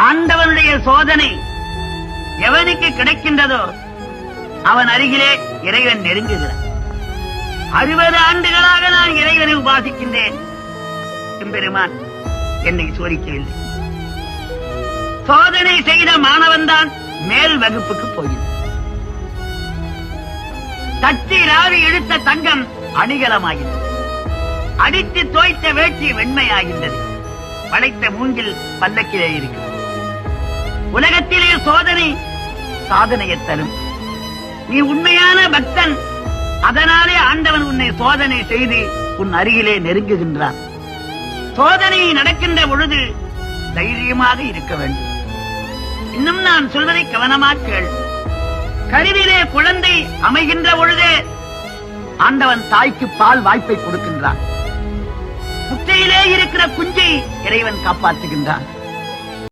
ஆண்டவனுடைய சோதனை எவனுக்கு கிடைக்கின்றதோ அவன் அருகிலே இறைவன் நெருங்குகிறான். 60 ஆண்டுகளாக நான் இறைவனை உபாசிக்கின்றேன். எம்பெருமான் என்னை சோதிக்கவில்லை. சோதனை செய்த மாணவன் தான் மேல் வகுப்புக்கு போகிறான். தட்டி ராவி இழுத்த தங்கம் அணிகலமாகின்றது. அடித்து தோய்த்த வேட்சி வெண்மையாகின்றது. படைத்த மூங்கில் பல்லக்கிலே இருக்கிறது. உலகத்திலே சோதனை சாதனையை தரும். நீ உண்மையான பக்தன், அதனாலே ஆண்டவன் உன்னை சோதனை செய்து உன் அருகிலே நெருங்குகின்றான். சோதனை நடக்கின்ற பொழுது தைரியமாக இருக்க வேண்டும். இன்னும் நான் சொல்வதை கவனமாக கேள். கருவிலே குழந்தை அமைகின்ற பொழுதே ஆண்டவன் தாய்க்கு பால் வாய்ப்பை கொடுக்கின்றான். முட்டையிலே இருக்கிற குஞ்சை இறைவன் காப்பாற்றுகின்றான்.